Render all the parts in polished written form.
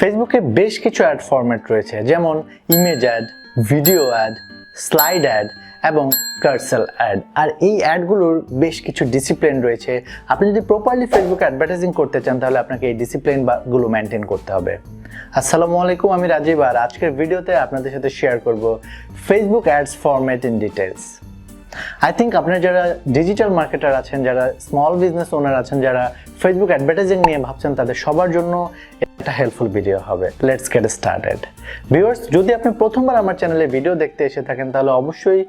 ফেসবুকে বেশ কিছু অ্যাড ফরম্যাট রয়েছে, যেমন image ad, video ad, slide ad এবং কার্সেল অ্যাড। আর এই অ্যাডগুলোর বেশ কিছু ডিসিপ্লিন রয়েছে। আপনি যদি প্রপারলি ফেসবুকে অ্যাডভার্টাইজিং করতে চান তাহলে আপনাকে এই ডিসিপ্লিনগুলো মেনটেন করতে হবে। আসসালামু আলাইকুম, আমি রাজীব, আর আজকের ভিডিওতে আপনাদের সাথে শেয়ার করব Facebook ads format in details. I think আপনারা যারা ডিজিটাল মার্কেটার আছেন, যারা স্মল বিজনেস ওনার আছেন, যারা ফেসবুক অ্যাডভার্টাইজিং নিয়ে ভাবছেন, তাদের সবার জন্য একটা হেল্পফুল ভিডিও হবে। Let's get started. ভিউয়ার্স, যদি আপনি প্রথমবার আমার চ্যানেলে ভিডিও দেখতে এসে থাকেন তাহলে অবশ্যই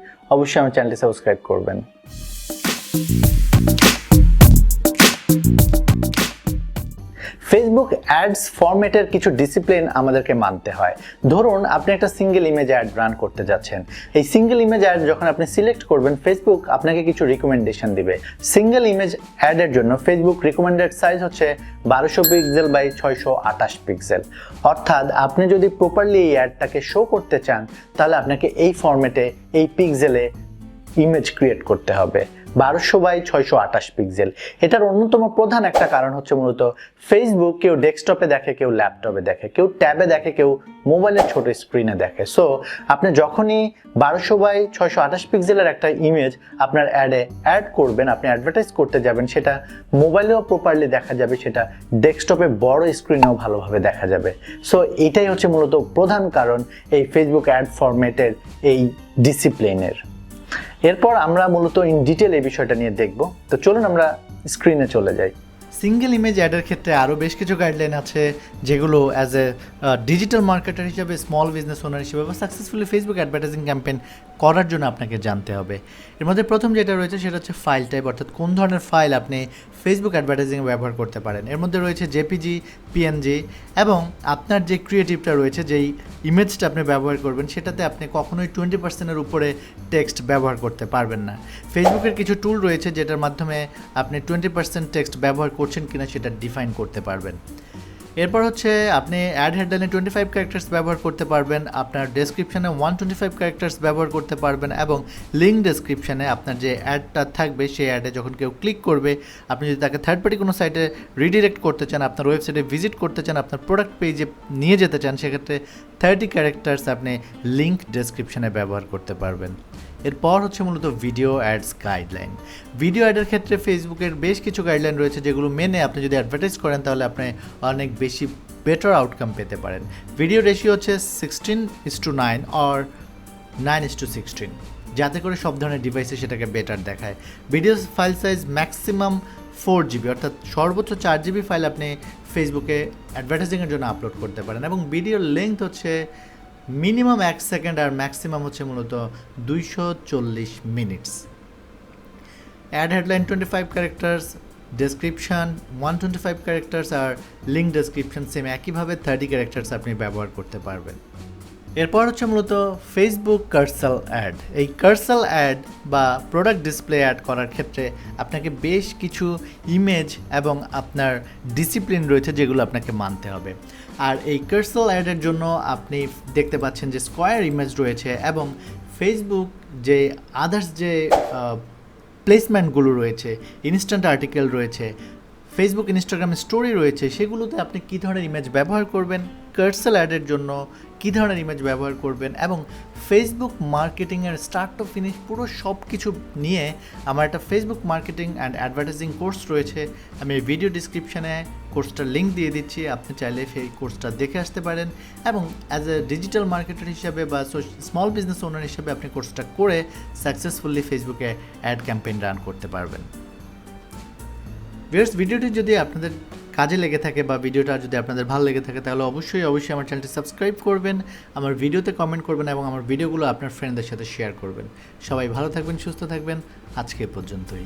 আমার চ্যানেলটি সাবস্ক্রাইব করবেন। ফেসবুক অ্যাডস ফরম্যাটের কিছু ডিসিপ্লিন আমাদেরকে মানতে হয়। ধরুন আপনি একটা সিঙ্গেল ইমেজ অ্যাড রান করতে যাচ্ছেন। এই সিঙ্গেল ইমেজ অ্যাড যখন আপনি সিলেক্ট করবেন, ফেসবুক আপনাকে কিছু রিকমেন্ডেশন দিবে। সিঙ্গেল ইমেজ অ্যাডের জন্য ফেসবুক রিকমেন্ডেড সাইজ হচ্ছে 1200 পিক্সেল বাই 628 পিক্সেল। অর্থাৎ আপনি যদি প্রপারলি এই অ্যাডটাকে শো করতে চান তাহলে আপনাকে এই ফরম্যাটে, এই পিক্সেলে ইমেজ ক্রিয়েট করতে হবে, 1200 বাই 628 পিক্সেল। এটার অন্যতম প্রধান একটা কারণ হচ্ছে মূলত ফেসবুক কেউ ডেস্কটপে দেখে, কেউ ল্যাপটপে দেখে, কেউ ট্যাবে দেখে, কেউ মোবাইলের ছোট স্ক্রিনে দেখে। সো আপনি যখনই 1200 বাই 628 পিক্সেলের একটা ইমেজ আপনার অ্যাডে অ্যাড করবেন, আপনি অ্যাডভার্টাইজ করতে যাবেন, সেটা মোবাইলেও প্রপারলি দেখা যাবে, সেটা ডেস্কটপে বড় স্ক্রিনেও ভালোভাবে দেখা যাবে। সো এটাই হচ্ছে মূলত প্রধান কারণ এই ফেসবুক অ্যাড ফরম্যাটের এই ডিসিপ্লিনের। এরপর আমরা মূলত ইন ডিটেল এই বিষয়টা নিয়ে দেখব। তো চলুন আমরা স্ক্রিনে চলে যাই। সিঙ্গেল ইমেজ অ্যাডের ক্ষেত্রে আরও বেশ কিছু গাইডলাইন আছে, যেগুলো অ্যাজ এ ডিজিটাল মার্কেটার হিসেবে, স্মল বিজনেস ওনার হিসেবে বা সাকসেসফুলি ফেসবুক অ্যাডভার্টাইজিং ক্যাম্পেইন করার জন্য আপনাকে জানতে হবে। এর মধ্যে প্রথম যেটা রয়েছে সেটা হচ্ছে ফাইল টাইপ, অর্থাৎ কোন ধরনের ফাইল আপনি ফেসবুক অ্যাডভার্টাইজিংয়ে ব্যবহার করতে পারেন। এর মধ্যে রয়েছে জেপিজি, পিএনজি, এবং আপনার যে ক্রিয়েটিভটা রয়েছে, যেই ইমেজটা আপনি ব্যবহার করবেন, সেটাতে আপনি কখনোই 20%-এর উপরে টেক্সট ব্যবহার করতে পারবেন না। ফেসবুকের কিছু টুল রয়েছে যেটার মাধ্যমে আপনি 20% টেক্সট ব্যবহার করছেন কিনা সেটা ডিফাইন করতে পারবেন। এরপর হচ্ছে আপনি অ্যাড হেডলাইনে 25 ক্যারেক্টার্স ব্যবহার করতে পারবেন, আপনার ডেসক্রিপশানে 125 ক্যারেক্টার্স ব্যবহার করতে পারবেন, এবং লিঙ্ক ডেসক্রিপশানে আপনার যে অ্যাডটা থাকবে সেই অ্যাডে যখন কেউ ক্লিক করবে, আপনি যদি তাকে থার্ড পার্টি কোনো সাইটে রিডিরেক্ট করতে চান, আপনার ওয়েবসাইটে ভিজিট করতে চান, আপনার প্রোডাক্ট পেজে নিয়ে যেতে চান, সেক্ষেত্রে 30 ক্যারেক্টার্স আপনি লিঙ্ক ডেসক্রিপশানে ব্যবহার করতে পারবেন। এরপর হচ্ছে মূলত ভিডিও অ্যাডস গাইডলাইন। ভিডিও অ্যাডের ক্ষেত্রে ফেসবুকের বেশ কিছু গাইডলাইন রয়েছে, যেগুলো মেনে আপনি যদি অ্যাডভার্টাইজ করেন তাহলে আপনি অনেক বেশি বেটার আউটকাম পেতে পারেন। ভিডিও রেশিও হচ্ছে 16:9 অর 9:16, যাতে করে সব ধরনের ডিভাইসে সেটাকে বেটার দেখায়। Video file size maximum 4 GB, অর্থাৎ সর্বোচ্চ 4 GB ফাইল আপনি ফেসবুকে অ্যাডভার্টাইজিংয়ের জন্য আপলোড করতে পারেন, এবং ভিডিওর লেন্থ হচ্ছে মিনিমাম 1 সেকেন্ড আর ম্যাক্সিমাম হচ্ছে মূলত 240 minutes. Ad headline 25 characters, description 125 characters, আর লিঙ্ক ডেসক্রিপশান সেম একইভাবে 30 ক্যারেক্টার্স আপনি ব্যবহার করতে পারবেন। এরপর হচ্ছে মূলত ফেসবুক কার্সেল অ্যাড। এই কার্সেল অ্যাড বা প্রোডাক্ট ডিসপ্লে অ্যাড করার ক্ষেত্রে আপনাকে বেশ কিছু ইমেজ এবং আপনার ডিসিপ্লিন রয়েছে যেগুলো আপনাকে মানতে হবে। আর এই কার্সেল অ্যাডের জন্য আপনি দেখতে পাচ্ছেন যে স্কোয়ার ইমেজ রয়েছে, এবং ফেসবুক যে আদার্স যে প্লেসমেন্টগুলো রয়েছে, ইনস্ট্যান্ট আর্টিকেল রয়েছে, ফেসবুক ইনস্টাগ্রাম স্টোরি রয়েছে, সেগুলোতে আপনি কী ধরনের ইমেজ ব্যবহার করবেন, কার্সেল অ্যাডের জন্য কী ধরনের ইমেজ ব্যবহার করবেন, এবং ফেসবুক মার্কেটিংয়ের স্টার্ট টু ফিনিশ পুরো সব কিছু নিয়ে আমার একটা Facebook marketing and advertising course রয়েছে। আমি এই ভিডিও ডিসক্রিপশানে কোর্সটার লিঙ্ক দিয়ে দিচ্ছি, আপনি চাইলে সেই কোর্সটা দেখে আসতে পারেন, এবং অ্যাজ এ ডিজিটাল মার্কেটার হিসাবে বা স্মল বিজনেস ওনার হিসাবে আপনি কোর্সটা করে সাকসেসফুলি ফেসবুকে অ্যাড ক্যাম্পেইন রান করতে পারবেন। ভিডিওটি যদি আপনাদের কাজে লেগে থাকে বা ভিডিওটা যদি আপনাদের ভালো লেগে থাকে তাহলে অবশ্যই আমার চ্যানেলটি সাবস্ক্রাইব করবেন, আমার ভিডিওতে কমেন্ট করবেন, এবং আমার ভিডিওগুলো আপনার ফ্রেন্ডদের সাথে শেয়ার করবেন। সবাই ভালো থাকবেন, সুস্থ থাকবেন। আজকে পর্যন্তই।